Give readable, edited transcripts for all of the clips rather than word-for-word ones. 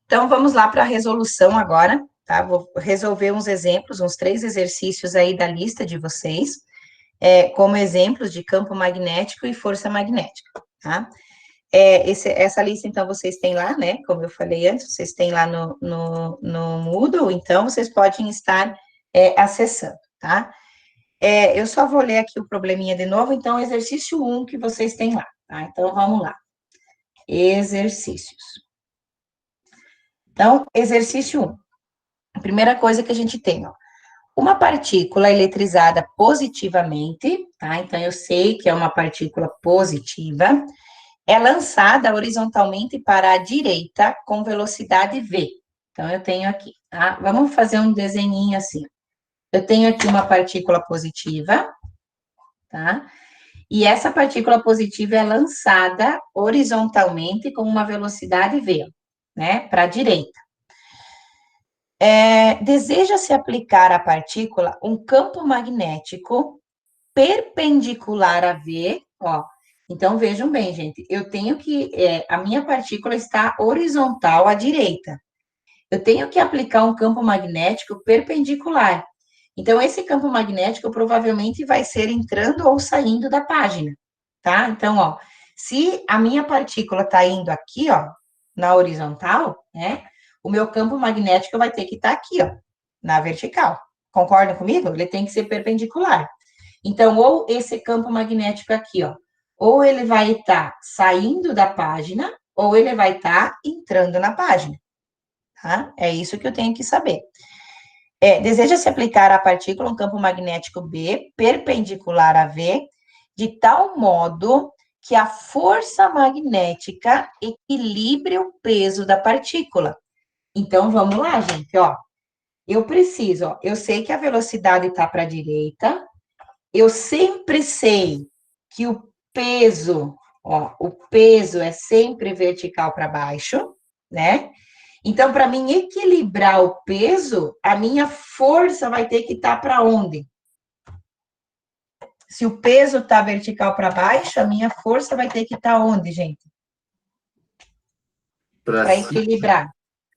Então, vamos lá para a resolução agora, tá? Vou resolver uns exemplos, uns 3 exercícios aí da lista de vocês, como exemplos de campo magnético e força magnética, tá? Essa lista, então, vocês têm lá, né? Como eu falei antes, vocês têm lá no Moodle, então, vocês podem estar acessando, tá? Eu só vou ler aqui o probleminha de novo, então, exercício 1 que vocês têm lá, tá? Então, vamos lá. Exercícios. Então, exercício 1. A primeira coisa que a gente tem, ó, uma partícula eletrizada positivamente, tá? Então, eu sei que é uma partícula positiva, é lançada horizontalmente para a direita com velocidade v. Então, eu tenho aqui, tá? Vamos fazer um desenhinho assim. Eu tenho aqui uma partícula positiva, tá? E essa partícula positiva é lançada horizontalmente com uma velocidade v, né? Para a direita. Deseja-se aplicar à partícula um campo magnético perpendicular a V, ó. Então, vejam bem, gente, eu tenho que, a minha partícula está horizontal à direita. Eu tenho que aplicar um campo magnético perpendicular. Então, esse campo magnético provavelmente vai ser entrando ou saindo da página, tá? Então, ó, se a minha partícula está indo aqui, ó, na horizontal, né? O meu campo magnético vai ter que estar aqui, ó, na vertical. Concordam comigo? Ele tem que ser perpendicular. Então, ou esse campo magnético aqui, ó, ou ele vai estar saindo da página, ou ele vai estar entrando na página, tá? É isso que eu tenho que saber. Deseja-se aplicar à partícula um campo magnético B perpendicular a V, de tal modo que a força magnética equilibre o peso da partícula. Então, vamos lá, gente, ó. Eu preciso, ó, eu sei que a velocidade está para a direita, eu sempre sei que o peso, ó, o peso é sempre vertical para baixo, né? Então, para mim equilibrar o peso, a minha força vai ter que estar para onde? Se o peso está vertical para baixo, a minha força vai ter que estar onde, gente? Para equilibrar.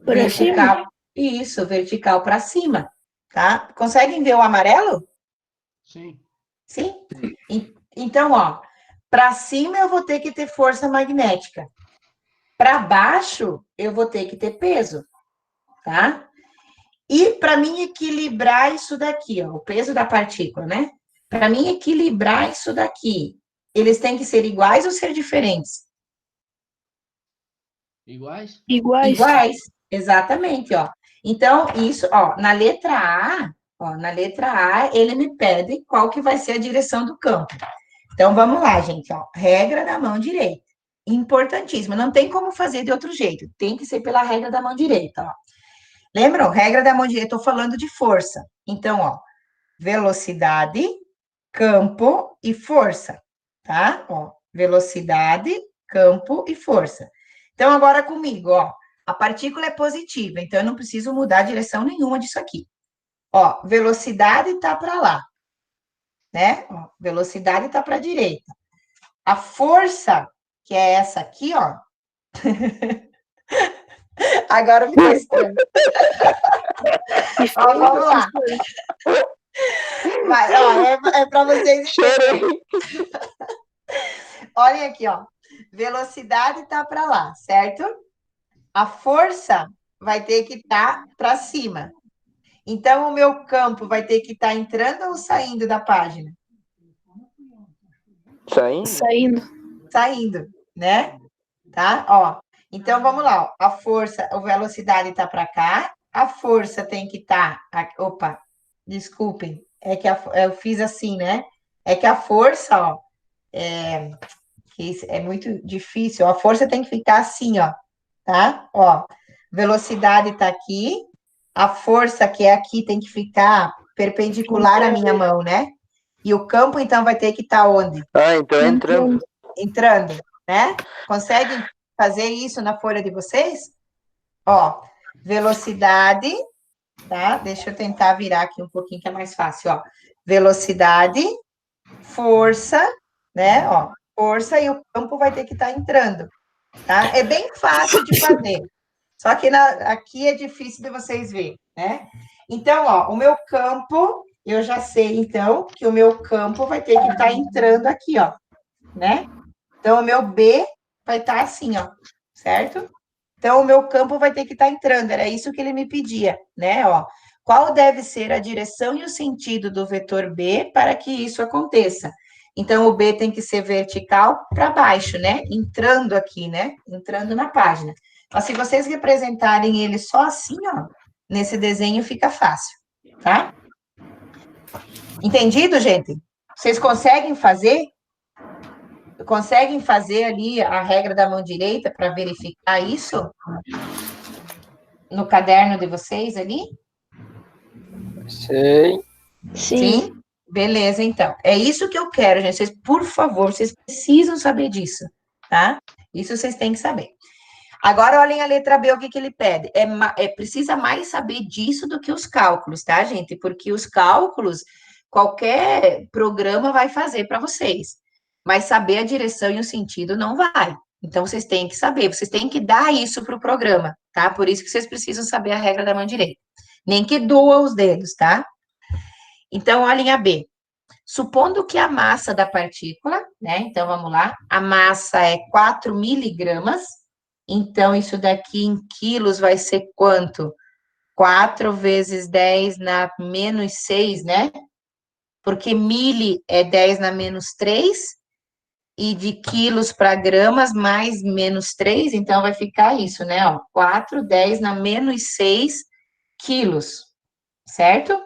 Para Vertical. Isso, vertical para cima, tá? Conseguem ver o amarelo? Sim. Sim? Então, ó, para cima eu vou ter que ter força magnética. Para baixo eu vou ter que ter peso, tá? E para mim equilibrar isso daqui, ó, o peso da partícula, né? Para mim equilibrar isso daqui, eles têm que ser iguais ou ser diferentes? Iguais? Iguais, exatamente, ó. Então, isso, ó, na letra A, ele me pede qual que vai ser a direção do campo. Então, vamos lá, gente, ó, regra da mão direita. Importantíssimo, não tem como fazer de outro jeito, tem que ser pela regra da mão direita, ó. Lembram? Regra da mão direita, estou falando de força. Então, ó, velocidade, campo e força, tá? Ó, velocidade, campo e força. Então, agora comigo, ó, a partícula é positiva, então eu não preciso mudar a direção nenhuma disso aqui. Ó, velocidade tá para lá, né? Ó, velocidade tá para a direita. A força, que é essa aqui, ó. Agora ficou estranho. Ó, vamos lá. Vai, ó, é para vocês entenderem. Olhem aqui, ó. Velocidade tá para lá, certo? A força vai ter que estar para cima. Então, o meu campo vai ter que estar entrando ou saindo da página? Saindo. Saindo, né? Tá? Ó. Então, vamos lá. Ó. A força, a velocidade está para cá. A força tem que estar... Opa, desculpem. É que eu fiz assim, né? É que a força, ó... que é muito difícil. A força tem que ficar assim, ó. Tá? Ó. Velocidade está aqui. A força que é aqui tem que ficar perpendicular à minha mão, né? E o campo, então, vai ter que estar onde? Ah, então entrando. Entrando, né? Conseguem fazer isso na folha de vocês? Ó, velocidade, tá? Deixa eu tentar virar aqui um pouquinho, que é mais fácil, ó. Velocidade, força, né? Ó, força e o campo vai ter que estar entrando, tá? É bem fácil de fazer. Só que aqui é difícil de vocês verem, né? Então, ó, o meu campo, eu já sei, então, que o meu campo vai ter que estar entrando aqui, ó, né? Então, o meu B vai estar assim, ó, certo? Então, o meu campo vai ter que estar entrando, era isso que ele me pedia, né? Ó, qual deve ser a direção e o sentido do vetor B para que isso aconteça? Então, o B tem que ser vertical para baixo, né? Entrando aqui, né? Entrando na página. Mas se vocês representarem ele só assim, ó, nesse desenho fica fácil, tá? Entendido, gente? Vocês conseguem fazer? Conseguem fazer ali a regra da mão direita para verificar isso? No caderno de vocês ali? Sim. Sim? Beleza, então. É isso que eu quero, gente. Vocês, por favor, vocês precisam saber disso, tá? Isso vocês têm que saber. Agora, olhem a letra B, o que ele pede. Precisa mais saber disso do que os cálculos, tá, gente? Porque os cálculos, qualquer programa vai fazer para vocês. Mas saber a direção e o sentido não vai. Então, vocês têm que saber, vocês têm que dar isso para o programa, tá? Por isso que vocês precisam saber a regra da mão direita. Nem que doa os dedos, tá? Então, olhem a B. Supondo que a massa da partícula, né? Então, vamos lá. A massa é 4 miligramas. Então, isso daqui em quilos vai ser quanto? 4 vezes 10 na menos 6, né? Porque mili é 10 na menos 3. E de quilos para gramas, mais menos 3. Então, vai ficar isso, né? Ó, 4, 10 na menos 6 quilos. Certo?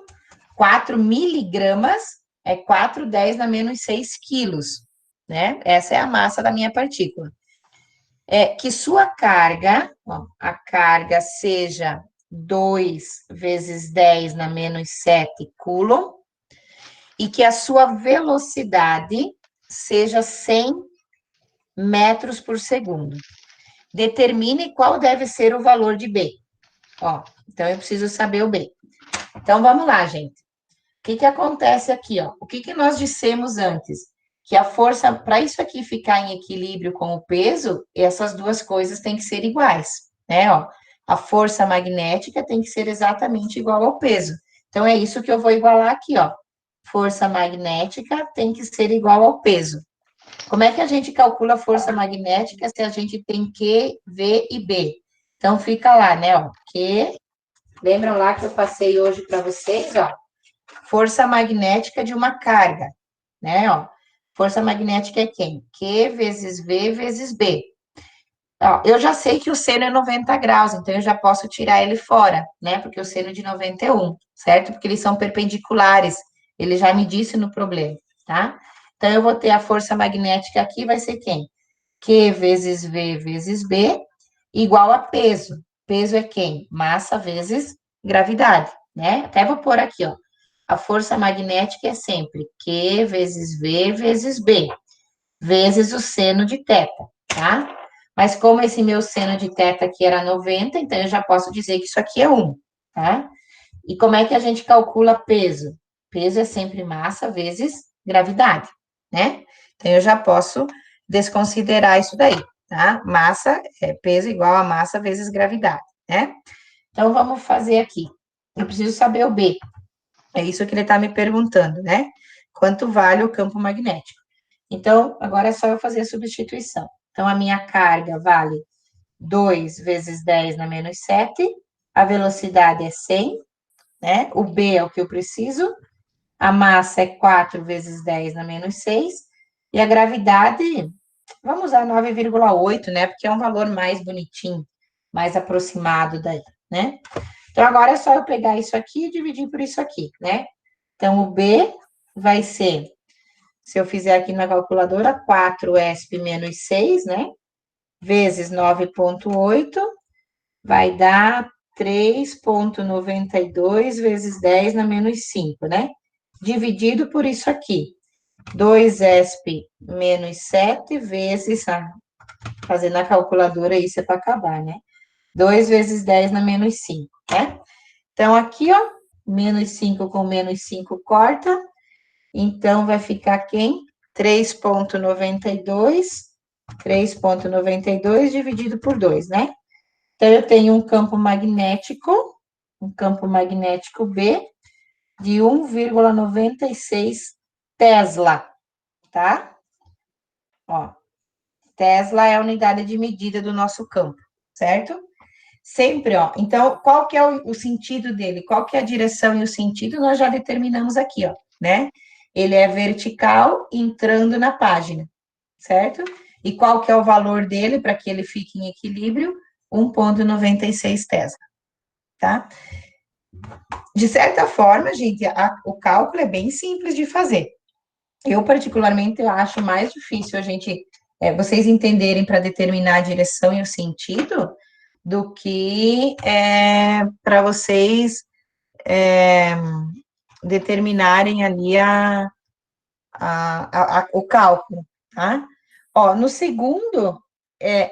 4 miligramas é 4, 10 na menos 6 quilos, né? Essa é a massa da minha partícula. Que sua carga, ó, a carga seja 2 vezes 10 na menos 7 coulomb, e que a sua velocidade seja 100 metros por segundo. Determine qual deve ser o valor de B. Ó, então, eu preciso saber o B. Então, vamos lá, gente. O que acontece aqui, ó? O que nós dissemos antes? Que a força, para isso aqui ficar em equilíbrio com o peso, essas duas coisas têm que ser iguais, né? Ó, a força magnética tem que ser exatamente igual ao peso. Então, é isso que eu vou igualar aqui, ó. Força magnética tem que ser igual ao peso. Como é que a gente calcula a força magnética se a gente tem Q, V e B? Então, fica lá, né, ó, Q, lembram lá que eu passei hoje para vocês, ó, força magnética de uma carga, né, ó. Força magnética é quem? Q vezes V vezes B. Ó, eu já sei que o seno é 90 graus, então eu já posso tirar ele fora, né, porque o seno de 91, certo? Porque eles são perpendiculares, ele já me disse no problema, tá? Então, eu vou ter a força magnética aqui, vai ser quem? Q vezes V vezes B, igual a peso. Peso é quem? Massa vezes gravidade, né? Até vou pôr aqui, ó. A força magnética é sempre Q vezes V vezes B, vezes o seno de θ, tá? Mas como esse meu seno de θ aqui era 90, então eu já posso dizer que isso aqui é 1, tá? E como é que a gente calcula peso? Peso é sempre massa vezes gravidade, né? Então, eu já posso desconsiderar isso daí, tá? Massa é peso igual a massa vezes gravidade, né? Então, vamos fazer aqui. Eu preciso saber o B. É isso que ele está me perguntando, né? Quanto vale o campo magnético? Então, agora é só eu fazer a substituição. Então, a minha carga vale 2 vezes 10 na menos 7. A velocidade é 100, né? O B é o que eu preciso. A massa é 4 vezes 10 na menos 6. E a gravidade, vamos usar 9,8, né? Porque é um valor mais bonitinho, mais aproximado daí, né? Então, agora é só eu pegar isso aqui e dividir por isso aqui, né? Então, o B vai ser, se eu fizer aqui na calculadora, 4 ESP menos 6, né? Vezes 9,8, vai dar 3,92 vezes 10 na menos 5, né? Dividido por isso aqui. 2 ESP menos 7 vezes, fazendo a calculadora, isso é para acabar, né? 2 vezes 10 na menos 5, né? Então, aqui, ó, menos 5 com menos 5 corta. Então, vai ficar quem? 3,92 dividido por 2, né? Então, eu tenho um campo magnético B de 1,96 Tesla, tá? Ó, Tesla é a unidade de medida do nosso campo, certo? Sempre, ó. Então, qual que é o sentido dele? Qual que é a direção e o sentido? Nós já determinamos aqui, ó, né? Ele é vertical entrando na página, certo? E qual que é o valor dele para que ele fique em equilíbrio? 1,96 Tesla, tá? De certa forma, gente, o cálculo é bem simples de fazer. Eu, particularmente, eu acho mais difícil a gente, vocês entenderem para determinar a direção e o sentido do que para vocês determinarem ali o cálculo, tá? Ó, no segundo,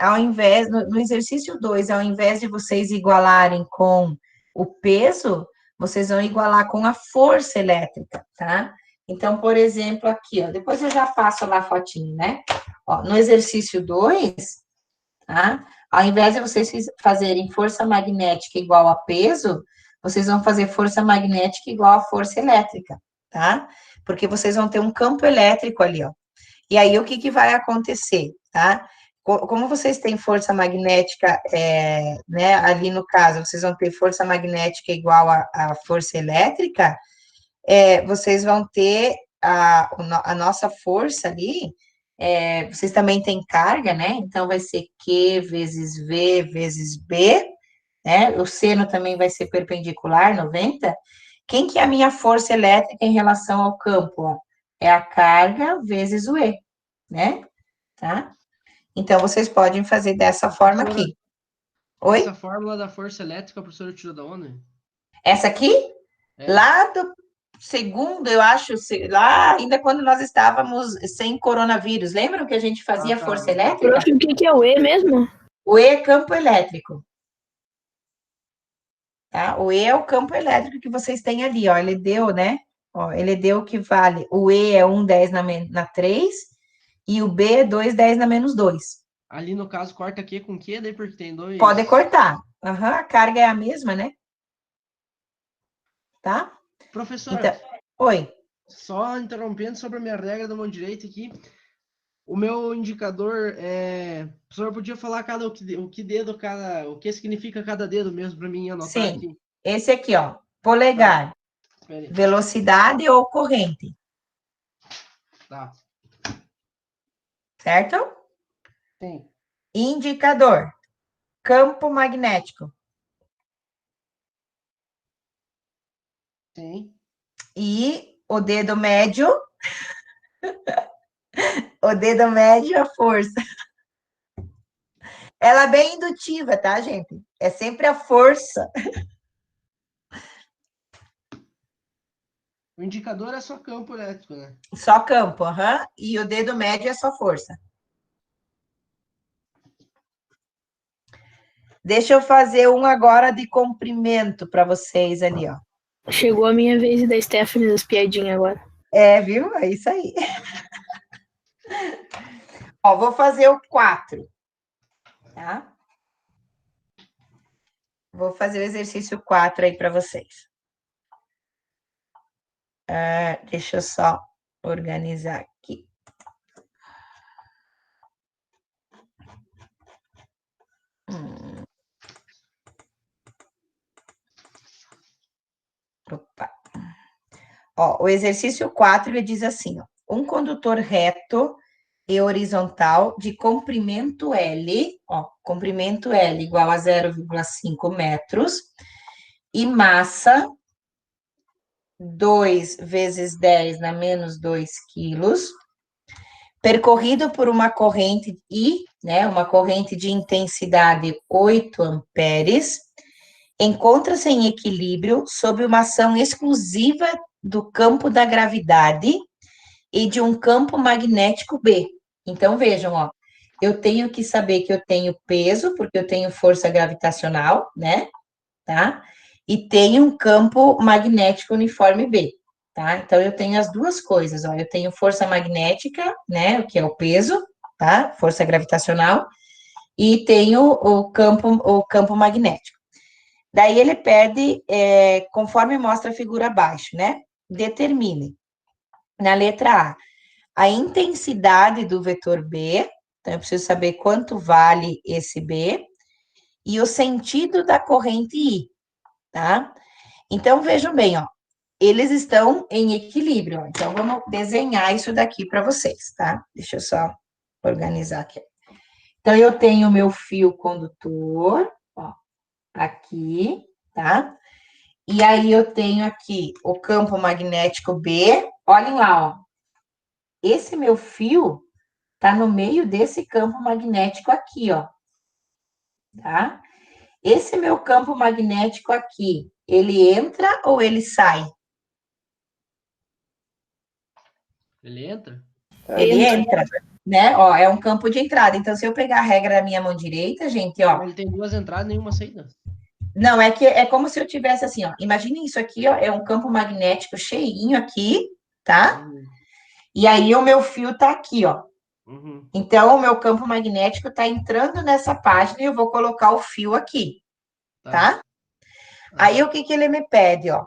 ao invés, no exercício 2, ao invés de vocês igualarem com o peso, vocês vão igualar com a força elétrica, tá? Então, por exemplo, aqui, ó, depois eu já passo lá a fotinho, né? Ó, no exercício 2, tá? Ao invés de vocês fazerem força magnética igual a peso, vocês vão fazer força magnética igual a força elétrica, tá? Porque vocês vão ter um campo elétrico ali, ó. E aí, o que que vai acontecer, tá? Como vocês têm força magnética, né, ali no caso, vocês vão ter força magnética igual a força elétrica, vocês vão ter a nossa força ali, vocês também têm carga, né? Então, vai ser Q vezes V vezes B, né? O seno também vai ser perpendicular, 90. Quem que é a minha força elétrica em relação ao campo? Ó? É a carga vezes o E, né? Tá? Então, vocês podem fazer dessa forma aqui. Oi? Essa fórmula da força elétrica, a professora tirou da onde? Essa aqui? Lá do segundo, eu acho, lá ainda quando nós estávamos sem coronavírus. Lembram que a gente fazia força elétrica? Prof, o que é o E mesmo? O E é campo elétrico. Tá? O E é o campo elétrico que vocês têm ali, ó. Ele deu, né? Ó, ele deu que vale. O E é 1,10 na 3 e o B é 2,10 na menos 2. Ali, no caso, corta Q com Q, daí porque tem dois... Pode cortar. Uhum, a carga é a mesma, né? Tá? Professora, então, oi. Só interrompendo sobre a minha regra da mão direita aqui. O meu indicador o senhor podia falar o que significa cada dedo mesmo para mim anotar. Sim, aqui. Esse aqui, ó. Polegar. Tá. Velocidade ou corrente. Tá. Certo? Sim. Indicador. Campo magnético. Sim. E o dedo médio. O dedo médio, a força. Ela é bem indutiva, tá, gente? É sempre a força. O indicador é só campo elétrico, né? Só campo, aham. E o dedo médio é só força. Deixa eu fazer um agora de comprimento para vocês ali, ó. Chegou a minha vez da Stephanie das piadinhas agora. Viu? É isso aí. Ó, vou fazer o 4. Tá? Vou fazer o exercício 4 aí para vocês. Deixa eu só organizar aqui. Opa. Ó, o exercício 4, ele diz assim, ó, um condutor reto e horizontal de comprimento L, ó, comprimento L igual a 0,5 metros, e massa 2 vezes 10 na menos 2 quilos, percorrido por uma corrente I, né, uma corrente de intensidade 8 amperes, encontra-se em equilíbrio sob uma ação exclusiva do campo da gravidade e de um campo magnético B. Então, vejam, ó, eu tenho que saber que eu tenho peso, porque eu tenho força gravitacional, né, tá? E tenho um campo magnético uniforme B, tá? Então, eu tenho as duas coisas, ó, eu tenho força magnética, né, que é o peso, tá? Força gravitacional, e tem o campo magnético. Daí ele pede, conforme mostra a figura abaixo, né? Determine, na letra A intensidade do vetor B, então eu preciso saber quanto vale esse B, e o sentido da corrente I, tá? Então, vejam bem, ó, eles estão em equilíbrio, ó, então vamos desenhar isso daqui para vocês, tá? Deixa eu só organizar aqui. Então, eu tenho o meu fio condutor, ó, aqui, tá? E aí eu tenho aqui o campo magnético B, olhem lá, ó. Esse meu fio tá no meio desse campo magnético aqui, ó. Tá? Esse meu campo magnético aqui, ele entra ou ele sai? Ele entra? Ele entra, né? Ó, é um campo de entrada. Então, se eu pegar a regra da minha mão direita, gente, ó. Ele tem 2 entradas e nenhuma saída. Não, é que é como se eu tivesse assim, ó. Imaginem isso aqui, ó, é um campo magnético cheinho aqui, tá? E aí o meu fio tá aqui, ó. Então, o meu campo magnético tá entrando nessa página e eu vou colocar o fio aqui, tá? Aí, o que que ele me pede, ó?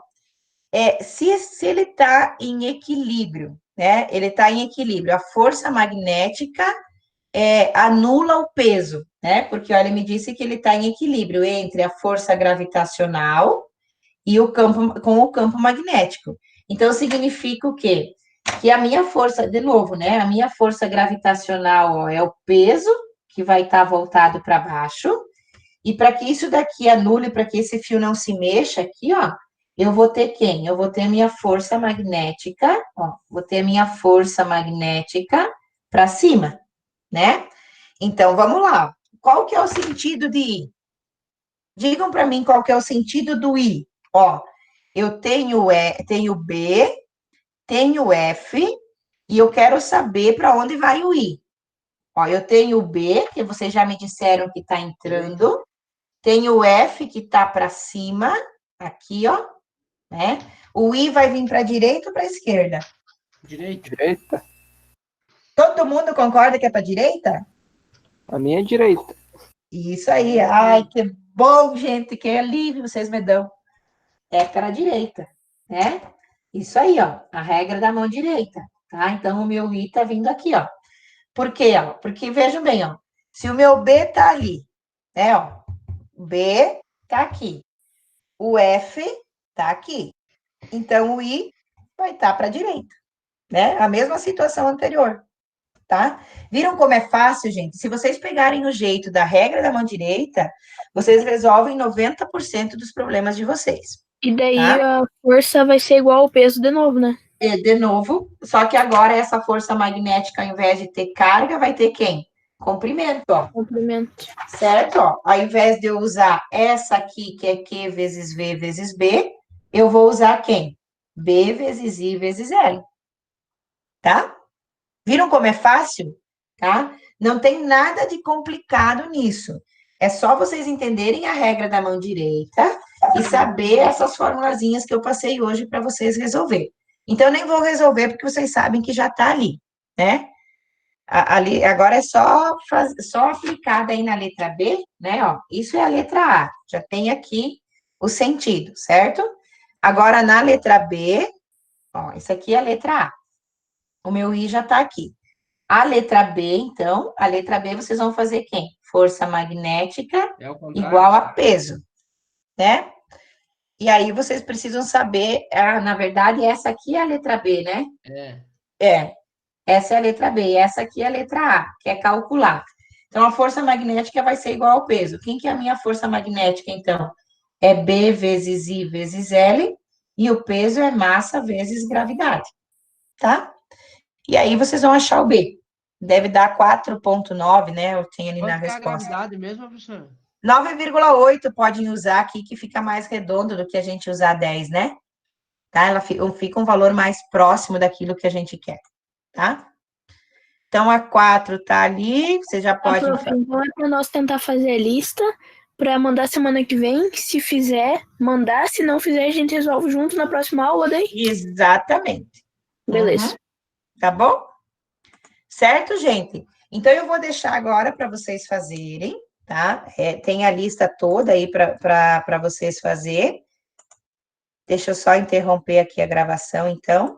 Se ele tá em equilíbrio, né? Ele tá em equilíbrio. A força magnética anula o peso, né? Porque, olha, ele me disse que ele tá em equilíbrio entre a força gravitacional e o campo magnético. Então, significa o quê? Que a minha força, de novo, né? A minha força gravitacional, ó, é o peso que vai estar voltado para baixo. E para que isso daqui anule, para que esse fio não se mexa aqui, ó, eu vou ter quem? Eu vou ter a minha força magnética, ó, vou ter a minha força magnética para cima, né? Então, vamos lá. Qual que é o sentido de I? Digam para mim qual que é o sentido do I. Ó, eu tenho B, tenho F, e eu quero saber para onde vai o I. Ó, eu tenho o B, que vocês já me disseram que está entrando, tenho o F, que está para cima, aqui, ó, né? O I vai vir para a direita ou para a esquerda? Direita. Todo mundo concorda que é para a direita? A minha é direita. Isso aí. Ai, que bom, gente, que alívio vocês me dão. É para a direita, né? Isso aí, ó, a regra da mão direita, tá? Então, o meu I tá vindo aqui, ó. Por quê, ó? Porque, vejam bem, ó, se o meu B tá ali, né, ó, B tá aqui, o F tá aqui, então o I vai estar para a direita, né? A mesma situação anterior, tá? Viram como é fácil, gente? Se vocês pegarem o jeito da regra da mão direita, vocês resolvem 90% dos problemas de vocês. E daí tá? a força vai ser igual ao peso de novo, né? De novo, só que agora essa força magnética, ao invés de ter carga, vai ter quem? Comprimento, ó. Comprimento. Certo? Ó, ao invés de eu usar essa aqui, que é Q vezes V vezes B, eu vou usar quem? B vezes I vezes L. Tá? Viram como é fácil? Tá? Não tem nada de complicado nisso. É só vocês entenderem a regra da mão direita e saber essas formulazinhas que eu passei hoje para vocês resolver. Então, eu nem vou resolver porque vocês sabem que já está ali, né? Ali, agora é só aplicar aí na letra B, né? Ó, isso é a letra A, já tem aqui o sentido, certo? Agora, na letra B, ó, isso aqui é a letra A. O meu I já está aqui. A letra B, então, a letra B vocês vão fazer quem? Força magnética igual a peso, né? E aí vocês precisam saber, na verdade, essa aqui é a letra B, né? Essa é a letra B, e essa aqui é a letra A, que é calcular. Então, a força magnética vai ser igual ao peso. Quem que é a minha força magnética, então? É B vezes I vezes L, e o peso é massa vezes gravidade, tá? E aí vocês vão achar o B. Deve dar 4,9, né? Eu tenho ali na resposta. Qual é a gravidade mesmo, professora? 9,8 podem usar aqui, que fica mais redondo do que a gente usar 10, né? Tá? Ela fica um valor mais próximo daquilo que a gente quer, tá? Então, a 4 tá ali, você já pode... Então, é para nós tentar fazer a lista, para mandar semana que vem, se fizer, mandar, se não fizer, a gente resolve junto na próxima aula daí? Exatamente. Beleza. Tá bom? Certo, gente? Então, eu vou deixar agora para vocês fazerem, tá? Tem a lista toda aí para vocês fazerem. Deixa eu só interromper aqui a gravação, então.